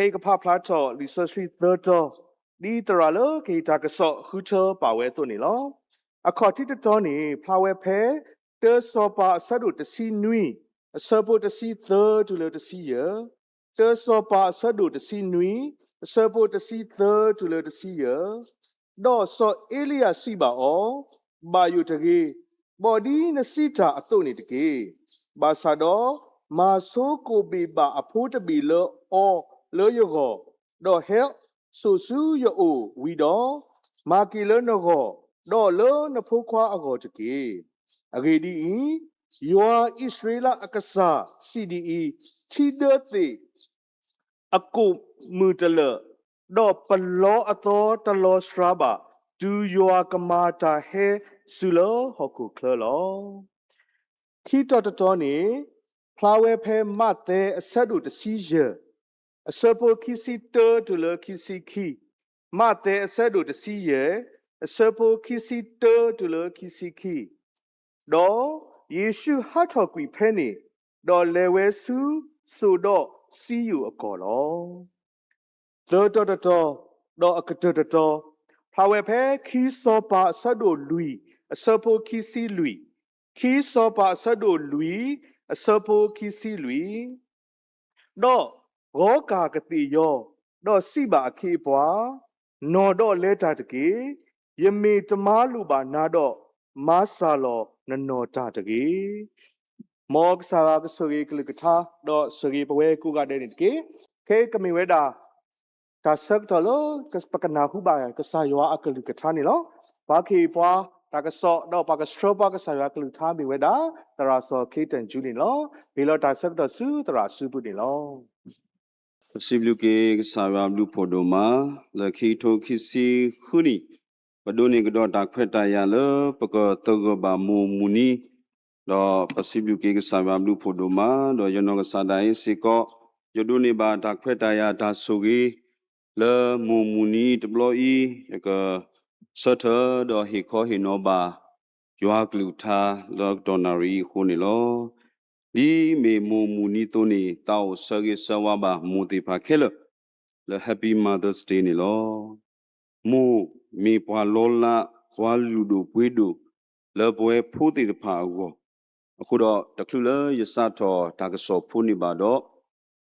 K Kapa Plato, Lisa Street Third, Lee Teralo, K Takaso, Huto, Power Thonilo. A cottage Tony, Power Pair, the sopa sadu the sea nui, a serpo the sea third to let the sea year. The sopa sadu the sea nui, a serpo the sea third to let the sea year. Do so Elia Siba all, by you to body in a sita a tony to gay. Basado, ma so ko be ba a put be lo or lo yo go. Do help, so su yo o, we do, ma ki lo no go, do lo no pokwa a go to gay. Agadi, you are Israel Akasa, CDE, Tidate, Aku Mutala, Do Palo Ato Talo Straba, do you are Kamata He Sulo Hoku Klolo. Kito Tony, Plower Pe Mate, a saddle the seizure, a serpo kissy tur to le kissy key. Mate a saddle the seizure, a serpo kissy tur to le kissy key. Do Yeshu Hatokwi Penny, do lewe su, so do see you a call. Third do a catato, Plower Pe, key sopa sado Louis, a serpo kissy Louis. Ki sopa sado Louis, a serpo kisi Louis. Do, roka kati yo, do siba ki poa, no do leta tiki, yemi tamaluba nado, masalo no tataki. Mog sarak suri klikata, do suri pawe kuga denitki, ke kami weda, ta sektolo, kaspakanahu ba, kasaywa akalikatani lo, baki poa, Takaso, no, Pakastropa, Sayaklu Tami Weda, there are so Kate and Julie Law, below Tasaka Su, there are Subudi Law. Sibuke Sarablu Podoma, the Kito Kisi Huni, Badoni Godota Quetayala, Paka Togoba Muni, the Pasibuke Sarablu Podoma, the Yonoga Sadai Siko, Yoduni Bata Quetaya Tasugi, Le Mumuni, the Bloy, Sutter, the Hiko Hinoba, Yoakluta, the Donari Hunilo. Li me munitoni tau sagi sawaba muti pakela le happy Mother's Day ni lo mu me pwa lola pwa ludu pwidu le bwe phuti pa goအခုတော့တခုလေရစတော်တာကစောဖုန်ပါတော့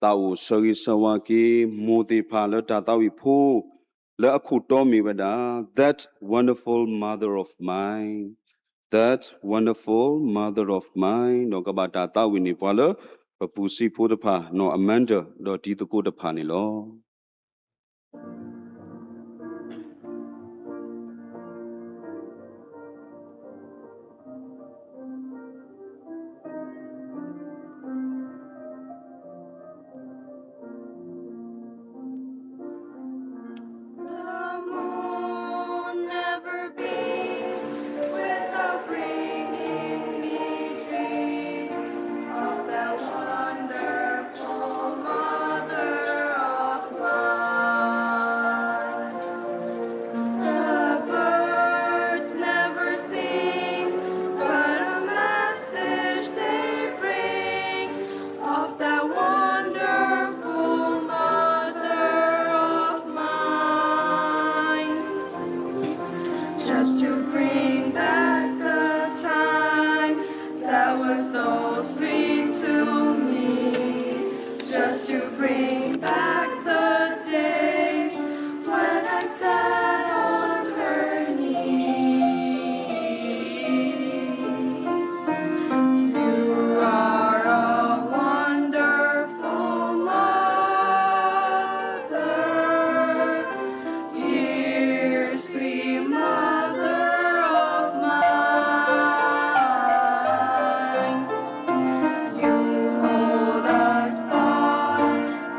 တာဝစရိစဝကေမိုတိဖာလတာတာဝိဖိုးလေအခုတော်မီဝဒ that wonderful mother of mine that wonderful mother of mine no kabata ta wini pwala papusi photapha no amanda do ti to ko tapha ni lo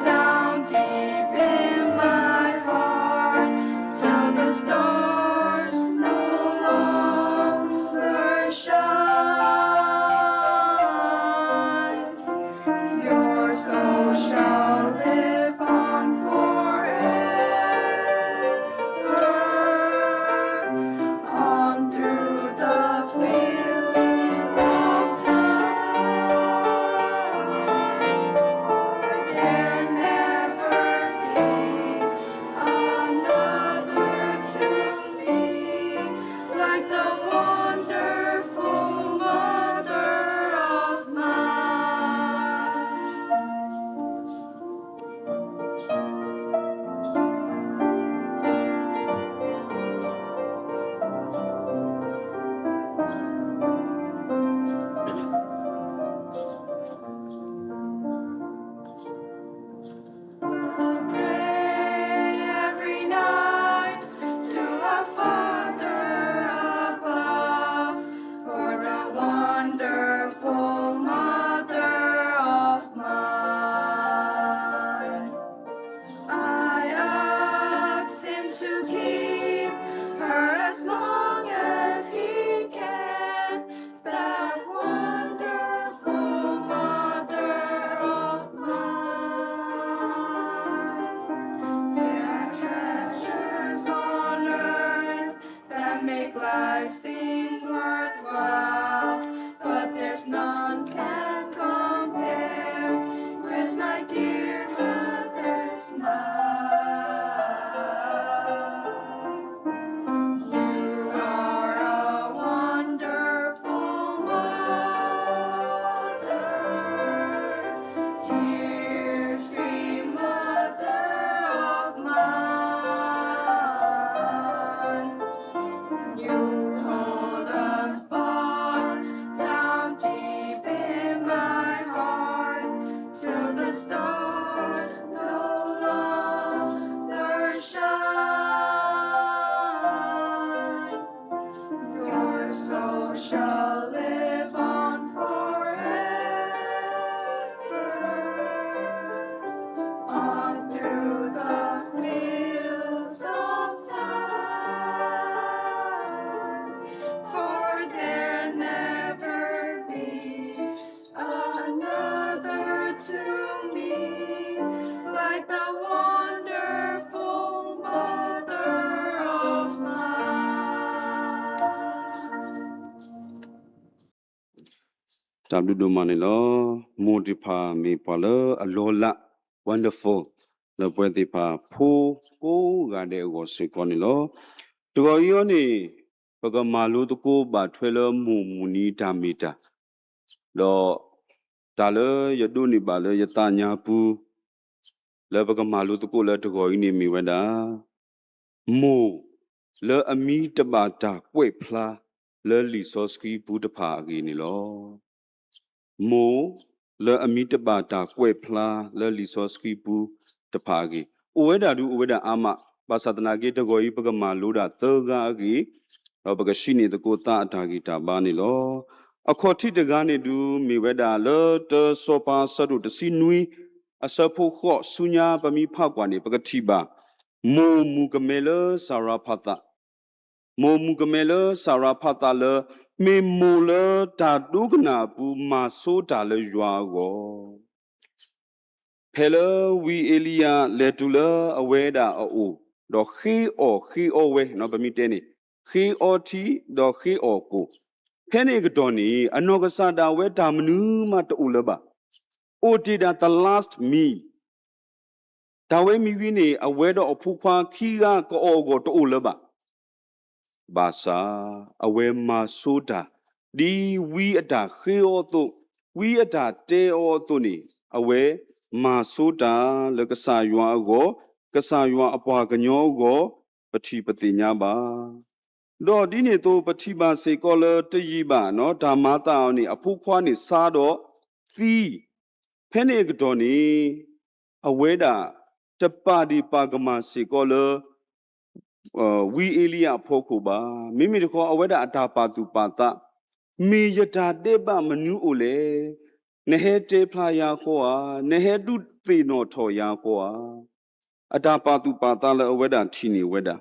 Down none can compare with my dear mother's smile. You are a wonderful mother, dear sweet mother of mine. You hold a spot down deep in my heart till the stars no longer shine. Your soul shall live on forever on through the fields of time, for there never be another to me like the wonderful mother of mine. တဘလူဒိုမနီလောမိုဒီဖာမေပါလအလောလာ wonderful လပွဲတိဖာဖိုးကိုကတဲ့ကိုစေကောနီလောတကောယောနေပကမာလိုတကိုဘာထွဲလမူမူနီတာမီတာလောတာလယဒုန်နီပါလယတညာပူလပကမာလိုတကိုလတကောဤနေမီဝဒါမိုလအမီတဘာတာကွေဖလာလလီဆောစကီဘူးတဖာအကီနီလောမိုလအမီတဘာတာကွေဖလာလလီဆောစကီဘူးတဖာအကီအဝဲဒါဒူအဝဲဒါအာမဘာသာတနာကေတကောဤပကမာလိုဒါသောကအကီလောပကရှိနေတကိုတာအတာဂီတာဘာနီလောအခေါ်ထိတကားနေဒူမီဝဲဒါလောတဆောပါဆဒုတစီနွီအစဖို့ခော့ဆုညာပမီဖောက်ကွာနေပကတိပါမိုမူကမဲလစာရာဖတာမိုမူကမဲလစာရာဖတာလမေမိုလတာဒုကနာပူမာဆိုတာလရွာကိုဖဲလဝီအေလီယာလေတူလအဝဲဒါအိုဒေါ်ခေအောဝဲနော်ပမီတဲနေခေအောတီဒေါ်ခေအောကိုဖဲနေကတော်နီအနောကဆာတာဝဲတာမနူးမတူလပါအိုတီဒါ the last me ဒါဝဲမီဝီနေအဝဲတော့အဖူခွာခီကကောကိုတူလပါဘာသာအဝဲမဆိုတာဒီဝီအတာခေအောတို့ဝီအတာတဲအောတို့နေအဝဲမဆိုတာလကဆာယွာကိုကဆာယွာအပွားကညောကိုပတိပတိညာပါတော့ဒီနေတော့ပတိပါစေကောလတရီပါနော်ဓမ္မတာအောင်နေအဖူခွာနေစားတော့သီးဖဲနေကတော်နေအဝဲတာတပါဒီပါကမစေကောလဝီအေလီယာဖို့ခုပါမိမိတခေါ်အဝဲတာအတာပါသူပါတာမေယတာတေပမနူးအိုလေနဟေတေဖလာယာခေါ်ဟာနဟေတုသေနောထော်ယာခေါ်ဟာအတာပါသူပါတာလအဝဲတာထီနေဝဲတာ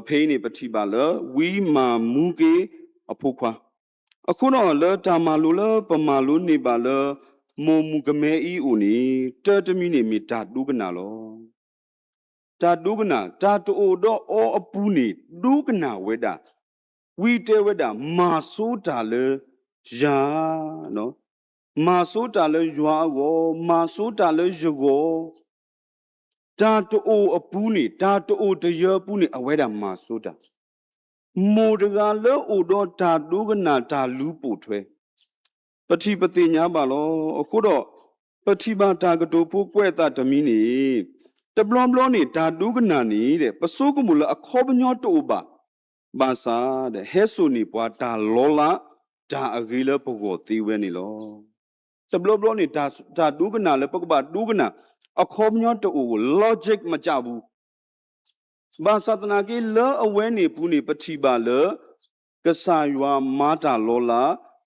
ဖေးနေပတိပါလဝီမာမူကေအဖို့ခွာအခုတော့လတာမာလိုလပမာလိုနေပါလမိုမူကမဲဤဦးနေတတမီနေမီတာဒုကနာလောတာဒုကနာတာတိုတော့အောအပူနေဒုကနာဝဲတာဝီတဲဝဲတာမာဆိုတာလေယာနော်မာဆိုတာလေယွာကိုမာဆိုတာလေယကိုတာတိုအပူနေတာတိုတရပူနေအဝဲတာမာဆိုတာမိုတကလောအိုတော့တာဒုကနာတာလူပို့ထွဲပတိပတိညာပါလောအခုတော့ပတိပါတာကတိုဖို့ကွဲ့တာဓမီနေတဘလုံးဘလုံးနေတာဒုကနာနေတဲ့ပစိုးကမူလအခေါ်ပညောတိုပါဘာသာတဲ့ဟဲဆူနီပွားတာလောလာဒါအဂီလပကိုတီဝဲနေလောတဘလုံးဘလုံးနေတာဒုကနာလေပကပါဒုကနာအခေါ်ပညောတိုကို logic မကြဘူးဘာသာတနာကေလောအဝဲနေပူနေပတိပါလေကဆာယွာမာတာလောလာ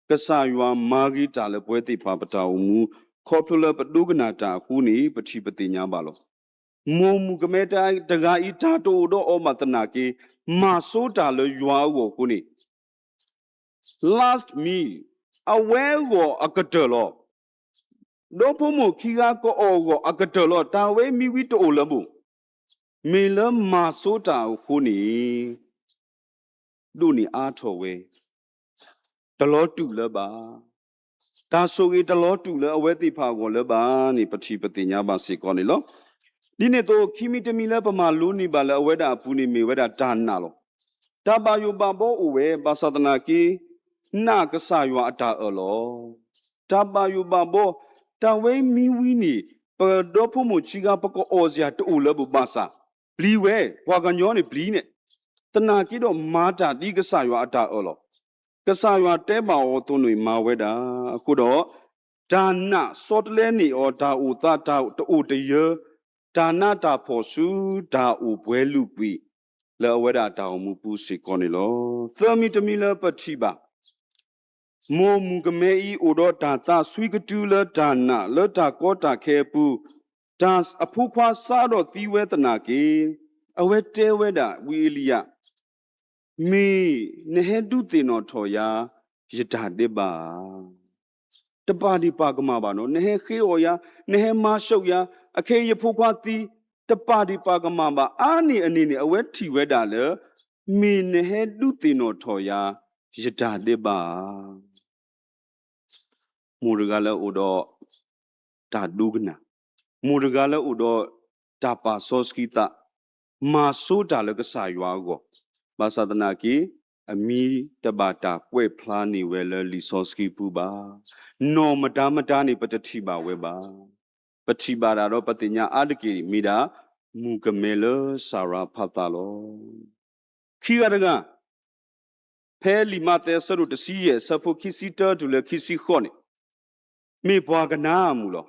ကဆာယွာမာဂီတာလေပွဲတိဖာပတာဝမူခေါ်ဖလပဒုကနာတာခုနေပတိပတိညာပါလောမိုမူကမဲတိုင်တဂါဤတာတိုတော့အမတနာကေမာဆိုတာလေယွာကိုခုနေ last me အဝဲကိုအကတလောတော့ဖို့မခီကကောအောကိုအကတလောတာဝဲမိဝီတိုလဘူးမေလမာဆိုတာခုနေတို့နေအားထော်ဝဲတလောတူလပါ ဒါဆိုကေတလောတူလဲအဝဲတိဖာကိုလဲပါနိပတိပတိညာပါစေကောနိလောဒီနေ့တော့ခိမီတမီလဲပမာလို့နိပါလဲအဝဲတာပူနိမေဝဲတာဒါနာလောဒါပါယုပဘောအဝဲပါသဒနာကီနာကဆာယွာအတာအလောဒါပါယုပဘောတဝဲမီဝီနိပဒေါဖမှုချီကပကောအောစရာတူလဲဘူပါစာဘလီဝဲဘွာကညောနိဘလီနဲ့တနာကီတော့မာတာဒီကဆာယွာအတာအလောကဆာယွာတဲပါဝတုံနွေမာဝဲတာအခုတော့ဒါနာစောတလဲနေဩဒါဥသတာတူတရဒါနာတာဖို့စုဒါဥဘွဲလူပြီလောဝဲတာတောင်မူပူစီကောနေလောသမီတမီလပတိပါမောမူကမဲဤဩတော့ဒါတာဆွီကတူလဒါနာလတာကောတာခဲပူဒါအဖူခွာစားတော့သီဝဲတနာကေအဝဲတဲဝဲတာဝီလီယမေနဟဒုတေနောထောယာယတာတေပါတပါဒီပါကမာပါနော်နဟခေဩယာနဟမရှုပ်ယာအခေယဖူခွာသီတပါဒီပါကမာပါအာနိအနေနဲ့အဝဲထီဝဲတာလေမေနဟဒုတေနောထောယာယတာတေပါမူရကလည်းဥတော့တာဒုကနာမူရကလည်းဥတော့တာပါဆောစကီတာမာဆိုတာလည်းကစားရွာကိုဘာသာတနာကီအမီတဘာတာကွဲ့ဖလားနေဝဲလလီဆောစကီပူပါနော်မတာမတာနေပတတိပါဝဲပါပတိပါတာတော့ပတိညာအတကီမိတာမူကမဲလဆာရာဖတ်တာလောခီရတကဖဲလီမတဲဆရုတစီရဲ့ဆဖိုခီစီတာဒူလခီစီခေါနေမေဘွာကနာမူလော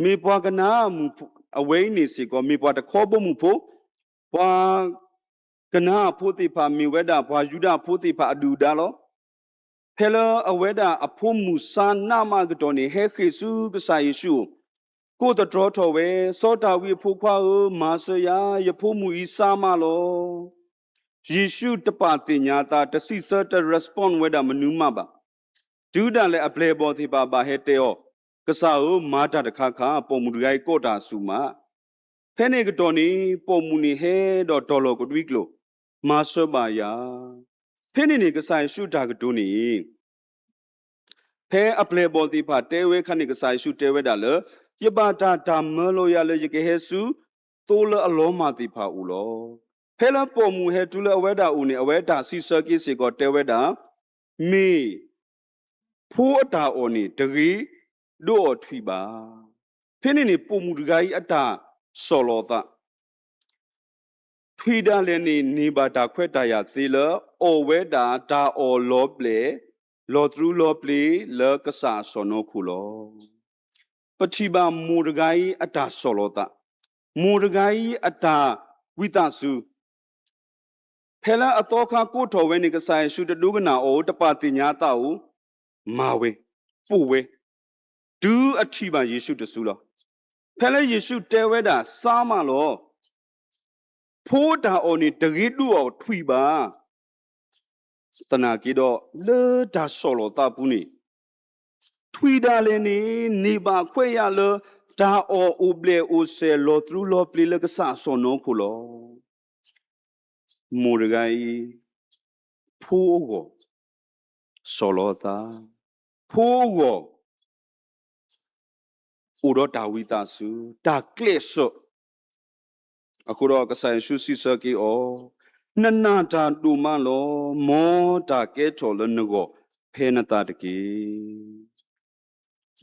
မေဘွာကနာမူအဝိနေစီကောမေဘွာတခေါ်ဖို့မူဖို့ဘွာကနာဖို့တိဖာမေဝဲတာဘွာယူဒဖို့တိဖာအဒူဒါလောဖဲလအဝဲတာအဖို့မူစာနာမကတော်နေဟဲခေစုကဆာယေရှုကိုတတော်တော်ဝဲစောတာဝီဖို့ခွာမာဆယာယဖို့မူဤစာမလောယေရှုတပါတင်ညာတာတစီစတ response ဝဲတာမနူးမပါဒူဒန်လည်းအပလေပေါ်တိပါပါဟဲတေယောကဆာအိုမာတာတခါခါပုံမူရိုက်ကောတာစုမဖဲနေကတော်နေပုံမူနေဟဲတော့ဒေါ်လာကိုတွီကလို့မာဆဘာယာဖဲနေကဆိုင်ရှုတာကဒိုနေဖဲအပလေပေါ်တိပါတဲဝဲခဏကဆိုင်ရှုတဲဝဲတာလေယပတာတာမလို့ရလေယကေဟဲစုတိုးလအလုံးမာတိဖာဦးလောဖဲလပုံမူဟဲတူလအဝဲတာဦးနေအဝဲတာစီဆာကိစီကောတဲဝဲတာမေဖိုးတာအော်နေတကြီးတို့ထွီပါဖင်းနေပုံမူတကြီးအတာဆော်လောတာထွီတာလည်းနေပါတာခွဲတာရသေးလအော်ဝဲတာဒါအော်လောပလေလောထရူလောပလေလောကဆာဆောနောခုလောပတိပါမူတကြီးအတာဆော်လောတာမူတကြီးအတာဝိတဆုဖဲလာအတော်ခါကိုထော်ဝဲနေကဆိုင်ရှုတဒုကနာအိုတပါတင်ညာတာဦးမာဝဲပူဝဲဒူအထီပါယေရှုတဆူလောဖဲလဲယေရှုတဲဝဲတာစားမလောဖိုးတာအော်နေတကြီးတူအော်ထွီပါတနာကီတော့လေဒါဆော်လောတာပူနေထွီတာလည်းနေပါခွဲရလောဒါအော်အိုဘလေအိုဆယ်လောထရူလောပလီလကဆာဆောနောခုလောမူရဂိုင်ဖိုးကိုဆော်လောတာဖိုးကိုဥရောတာဝိတာစုတာကလစ်ဆိုအခုတော့ကဆိုင်ရှုစီစကီအောနနာတာဒူမလောမောတာကဲထော်လနကိုဖေနတာတကီ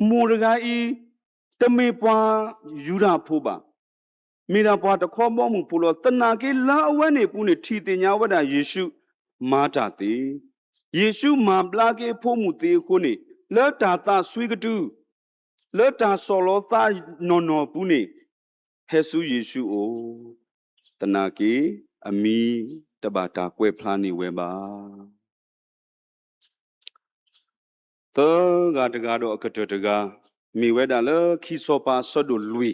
မူရဂိုင်တမေပွားယူရာဖိုးပါမိနာပွားတခေါ်မောမှုဖူလောတနာကေလာအဝဲနေပူနေထီတင်ညာဝဒယေရှုမာတာတိယေရှုမာပလာကေဖိုးမှုတေခုနေလောတာတာဆွေကတူလောတာဆောလောတာနော်ပူနေဟေဆုယေရှုအိုတနာကေအမီတဘာတာကွဲဖလားနေဝဲပါသောကတကားတော့အကတတကားမိဝဲတာလခီစောပါဆော့ဒိုလူီ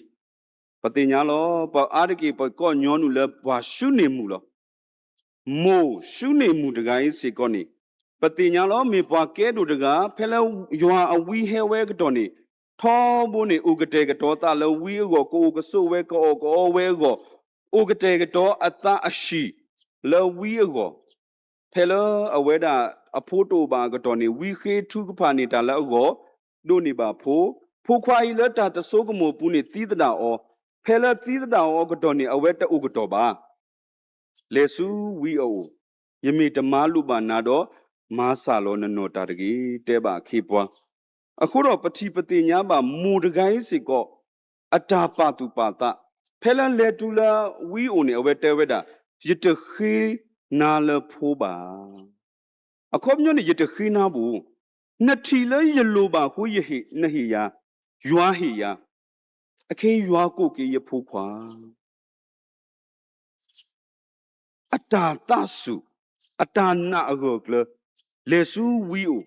ပတိညာလောပအာရကေပကောညောနုလဘာရှုနေမှုလောမိုရှုနေမှုတကားရေးစေကောနေပတိညာလောမေပွားကဲတို့တကားဖဲလဲယွာအဝီဟဲဝဲကတော်နေထောဘုန်နေဥကတေကတော်တာလဝီကိုကိုကဆုဝဲကောဝဲကိုဥကတေကတော်အတအရှိလဝီကိုဖဲလအဝဲတာ အဖိုးတိုပါကတော့နေဝီခေထုကဖာနေတာလောက်ကိုဒိုနေပါဖိုခွာဤလက်တာတဆိုးကမိုပူနေသီးတတာအောဖဲလသီးတတာအောကတော့နေအဝဲတူကတော့ပါလေစုဝီအိုယမေတမားလူပါနာတော့မားစာလောနနောတာတကြီးတဲပါခေပွားအခုတော့ပတိပတိညာပါမူတကိုင်းစီကောအတာပါတူပါတာဖဲလလေတူလာဝီအိုနေအဝဲတဲဝဲတာယတခေနာလဖိုးပါအခုညနေယတခေနာဘူးနှစ်ထီလဲယလိုပါဟိုယဟိနဟိယာယွာဟိယာအခေယွာကိုကေယဖိုးခွာအတာတဆုအတာနာအကောကလလေစုဝီအို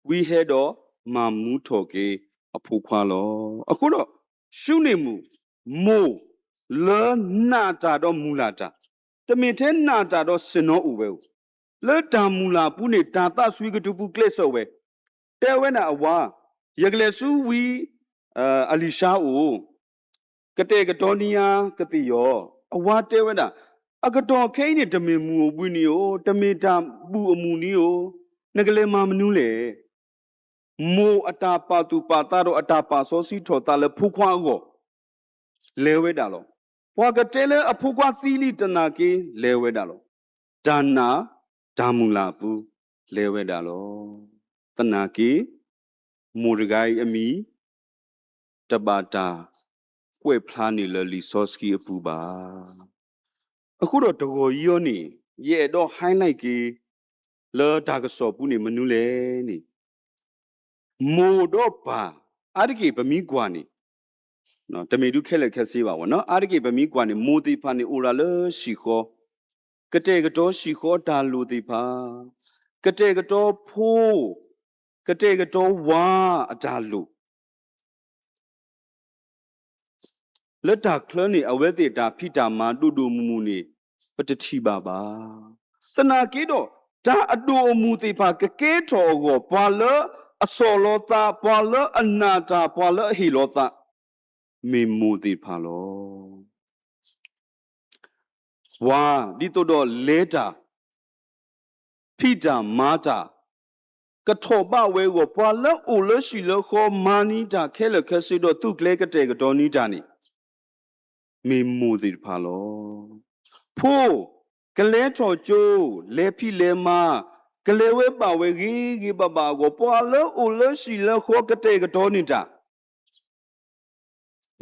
ဝီဟဲတော့မမူထော်ကေအဖိုးခွာလောအခုတော့ရှုနေမှုမိုးလောနာတာတော့မူလာတာတမင်ထဲနာတာတော့စင်နောဥပဲလဲတာမူလာပူနေတာတဆွေကတူပူကလစ်ဆော့ပဲတဲဝဲနာအဝါယကလေစုဝီအလီရှာအိုကတဲ့ကတော်နီယာကတိယောအဝါတဲဝဲနာအကတော်ခိနေတမင်မူဝီနီယိုတမင်တာပူအမူနီယိုငကလေမမနူးလေမိုအတာပါတူပါတာတော့အတာပါစောစီထော်တာလဲဖူခွာကိုလဲဝဲတာလောဘွာကတဲလဲအဖူခွာသီလီတနာကေလဲဝဲတာလောဒါနာဒါမူလာပူလဲဝဲတာလောတနာကေမူရဂိုင်အမီတဘာတာကွဲ့ဖလားနေလလီစောစကီအပူပါအခုတော့တကောကြီးရောနေရဲ့တော့ဟိုင်းလိုက်ကေလောဒါကစောပူနေမနူးလဲနေမိုတော့ပါအာရကေဗမီကွာနေနော်တမေတုခဲလက်ခက်စေးပါဝနော်အာရကေဗမီကွာနေမိုတိဖာနေအိုရာလရှိခောကတဲ့ကတော့ရှိခောတာလူတိဖာကတဲ့ကတော့ဖိုးကတဲ့ကတော့ဝါအတာလူလက်တာခလနေအဝဲတေတာဖိတာမာတူတူမူမူနေပတတိပါပါတနာကေတော့ဒါအတူအမူတိဖာကကဲထော်ကိုပွာလအစောလောတာပွာလအနာတာပွာလဟီလောတာမေမူတိဖာလောဝါဒီတော့လေတာဖိတာမာတာကထောပဝဲကိုပွာလအိုလရှိလခေါ်မာနီတာခဲလခက်စီတော့သူကလေကတဲ့ကတော်နီတာနေမေမူတိဖာလောဖိုးကလဲထော်ကျိုးလေဖိလေမာကလေဝဲပါဝဲကြီးပပကိုပွာလအိုလရှိလခေါ်ကတဲ့ကတော်နီတာ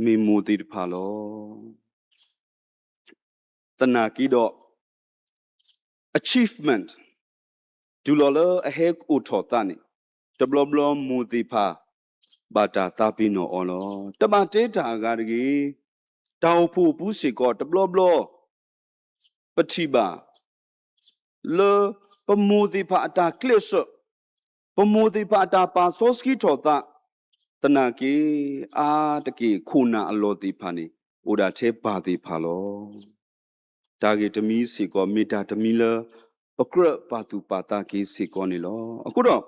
မေမူတိဖာလောတနာကီတော့ achievement ဒူလော်လအဟက်ဥထော်တနိတဘလဘလမူတိဖာဘာတာတာပိနောအော်လောတမတေတာကတကြီးတောင်ဖို့ပူးစီကောတဘလဘလပတိပါလေပမူတိဖာအတာကလစ်ပမူတိဖာအတာပါစောစကီထော်တာတနာကီအာတကီခုနာအလောတိဖာနိဥဒါသေးပါတိဖာလောဒါကေတမီစီကောမီတာတမီလပကရပါတူပါတာကေစီကောနေလောအခုတော့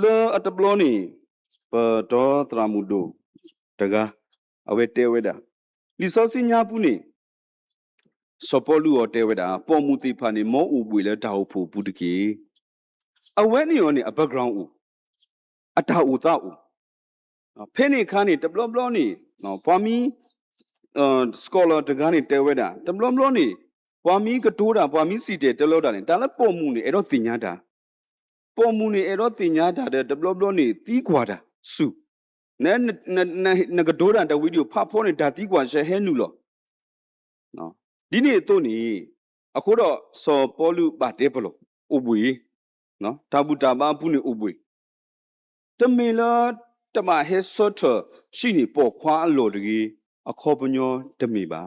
လေအတဘလောနေပဒေါတရာမူဒိုတကအဝဲတဲဝဲတာလီစောစီညာပူနေစပေါ်လူော်တဲဝဲတာပေါ်မူတိဖာနေမောဥပွေလဲဒါဟုတ်ဖို့ဘူးတကေအဝဲနေရောနေအဘက်ဂရောင်းဥအတာဥတာဥဖဲနေခါနေတဘလဘလောနေနော်ပွာမီစကောလာတကနေတဲဝဲတာတဘလဘလောနေပွာမီကတိုးတာပွာမီစီတဲတလောတာနေဒါလည်းပေါ်မှုနေအဲ့တော့တင်ညာတာပေါ်မှုနေအဲ့တော့တင်ညာတာတဲ့တဘလဘလောနေတီးကွာတာစုနဲကတိုးတာတဝီဒီယိုဖဖောနေဒါတီးကွာရှဲဟဲနူလောနော်ဒီနေ့တို့နေအခုတော့စောပေါ်လူပါတဲဘလောဥပွေနော်တာဘူးတာပါဘူးနေဥပွေတမေလာတမဟဲဆော့ထရှိနေပေါ်ခွာအလော်တကြီးအခေါ်ပညောတမေပါ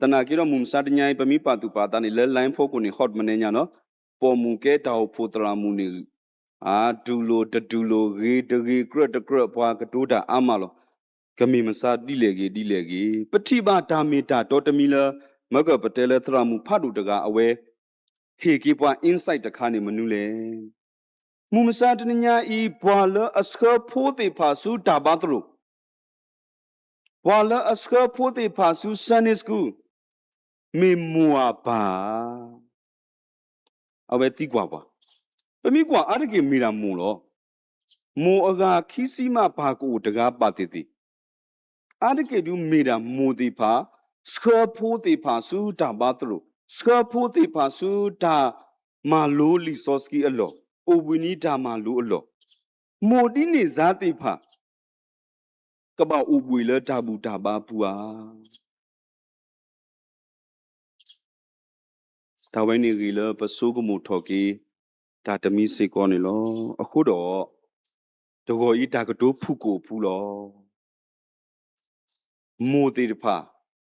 တနာကီတော့မုံစာတညိုင်ပမီပါတူပါတာနေလဲလိုင်းဖို့ကိုနေဟော့မနေညာနော်ပေါ်မူကဲတောက်ဖို့တရာမူနေအာဒူလိုတဒူလိုရေတရေကရတကရဘွားကတိုးတာအမလောကမီမစာတိလေကြီးပတိပါတာမီတာတော်တမီလာမကပတဲလဲတရာမူဖတ်တူတကအဝဲဟေကီပွား insight တခါနေမနူးလေမုံစာတညာဤဘွာလအစခဖို့တေဖာစုတာဘာတလို့ဘွာလအစခဖို့တေဖာစုစနစ်ကူမေမွာပါအဝဲတိကွာပါ mi kwa arike mira mu lo mu aga khisi ma ba ko daga pa ti ti arike du mira mu ti pha skha pho ti pha su ta ba tro skha pho ti pha su ta ma lo li soski allo o wini ta ma lo allo mu ti ni za ti pha ka ba o bui le ta bu ta ba pu a ta wai ni ri le pa so ko mu tho ki ta ta mi se ko ni lo a khu doတကောဤတာကတိုးဖုကိုဖူလောမိုတေတဖာ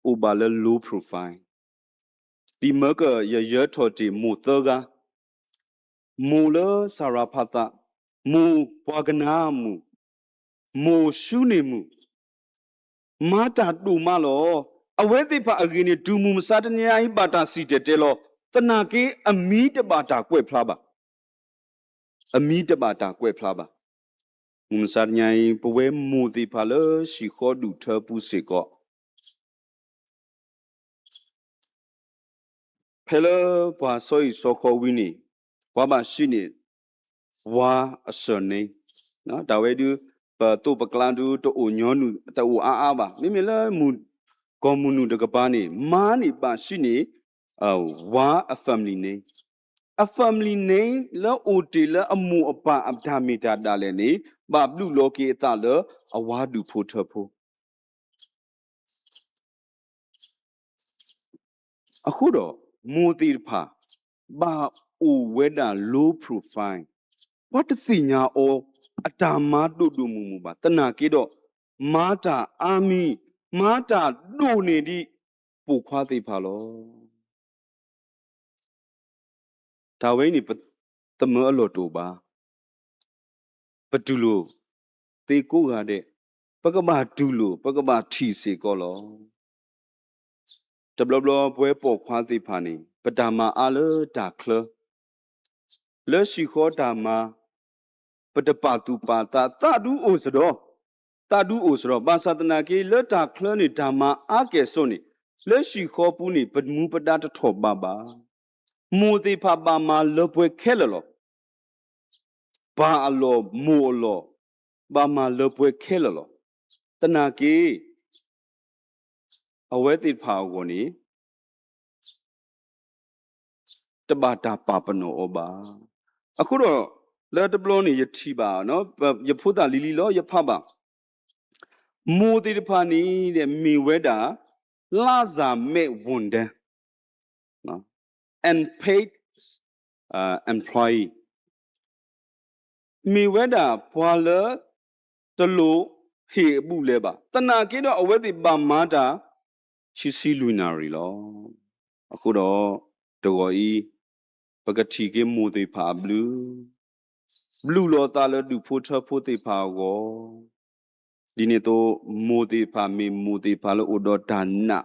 အိုဘာလ low profile ဒီမကရရထော်တီမိုသောကမိုလဆာရာဖတာမိုဘွာကနာမူမိုရှုနေမူမာတာတူမလောအဝဲတိဖာအကင်းနေဒူမူမစတညာဟိပါတာစီတဲလောတနာကေအမီတပါတာကွဲ့ဖလားပါအမီတပါတာကွဲ့ဖလားပါမူမစတညာဟိပဝဲမိုတိဖာလရှိခေါ်ဒူထပူစေကောဖဲလပွာဆိုဤစောခေါ်ဝီနီဘွာမရှိနေဝါအစနေနော်ဒါဝဲတူပတုပကလန်တူတိုညောနူတူအာပါမိမလဲမူကောမူနူတကပါနေမာနေပါရှိနေဝါအဖမ်လီနေအဖမ်လီနေလောအိုတီလအမူအပအဒါမီတာတာလည်းနေဘာဘလူလောကေတာလအဝါဒူဖို့ထဖို့အခုတော့မိုတီဖာဘာအိုဝဲတာ low profile what the thing ya o atama do mu mu ba tana ke do mata army mata do ne di po khwa thai pha lo da wai ni tama allo to ba patu lo te ko ga de pakaba du lo pakaba thi se ko lo tablo pwe po khwa thai pha ni padama ala da khle le shi kho da maပတပတူပါတာတာဒူအိုစတော့ဘာသာတနာကေလတာခလနေဓမ္မအကေစွန်နေလက်ရှိခေါ်ပူနေပမှုပတာတထောပါပါမူတိဖပါမာလပွဲခဲလောဘာအလောမူအလောဘာမာလပွဲခဲလောတနာကေအဝဲတိဖာကိုနေတဘာတာပါပနောဩပါအခုတော့လက်တဘလုံးနေရထီပါနော်ရဖို့တာလီလီလောရဖပါမိုတိတဖာနေတဲ့မီဝဲတာလာဇာမဲ့ဝန်ဒန်နော် and paid employee မီဝဲတာဘွာလတလို့ဟေဘူးလဲပါတနာကေတော့အဝဲတိပါမာတာချီစီလူနာရီလောအခုတော့တော်ဤပကတိကေမိုတိဖာဘလူးဘလူလောတာလဒူဖိုထဖိုတေဖာကိုဒီနေ့တော့မိုတေဖာမေမိုတေဖာလို့ဒဒါနာ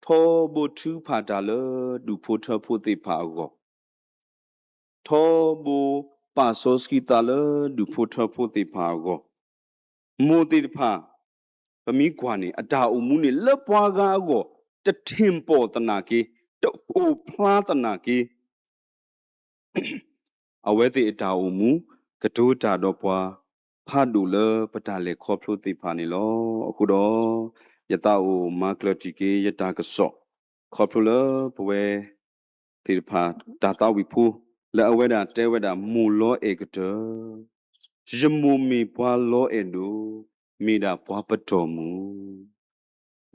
ထောဘထူဖာတာလဒူဖိုထဖိုတေဖာကိုထောဘပါဆောစကီတာလဒူဖိုထဖိုတေဖာကိုမိုတေဖာပမီကွာနေအတာအုံမှုနေလက်ပွားကားကိုတထင်ပေါ်တနာကေတိုဖလားတနာကေအဝဲတိအတာအုံမူကတိုးတာတော့ပွားဖတ်တူလပတာလေခေါ်ဖလို့တိဖာနေလောအခုတော့ယတာအိုမာကလတီကေယတာကဆော့ခေါ်ဖလို့လဘဝဲတိဖာတာတာဝီဖူလဲအဝဲတာတဲဝဲတာမူလောဧကတရမူမီပွားလောဧဒူမိတာပွားပတော်မူ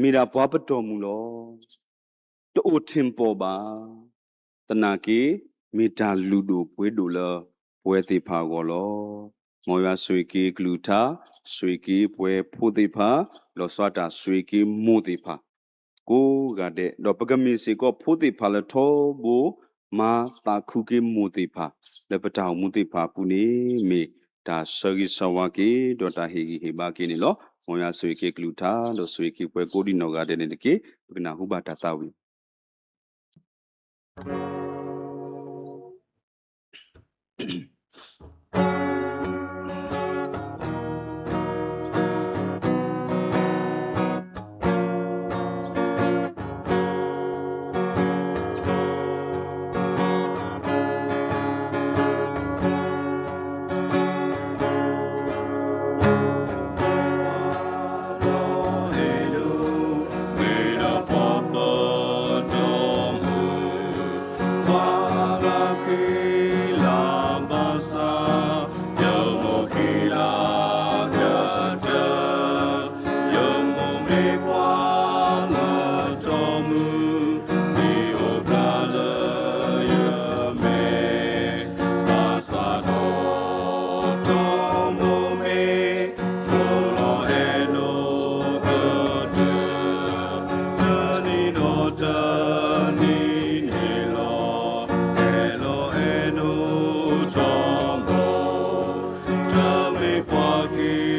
မိတာပွားပတော်မူလောတိုးထင်ပေါ်ပါတနာကေမေတာလူဒိုပွေးဒိုလာပွဲတိဖာကိုလောမောရဆွေကီဂလူတာဆွေကီပွဲဖို့တိဖာလောစွာတာဆွေကီမိုတိဖာကိုကတဲ့တော့ပကမီစီကိုဖို့တိဖာလထောဘူမာတာခုကီမိုတိဖာလေပတောင်မိုတိဖာပူနေမေဒါဆဂီဆဝါကီဒေါ်တာဟီဟီဘာကီနေလောမောရဆွေကီဂလူတာလို့ဆွေကီပွဲကိုဒီနောကတဲ့နေတကေပကနာဟုဘာတာတာဝီ လေပွားကေ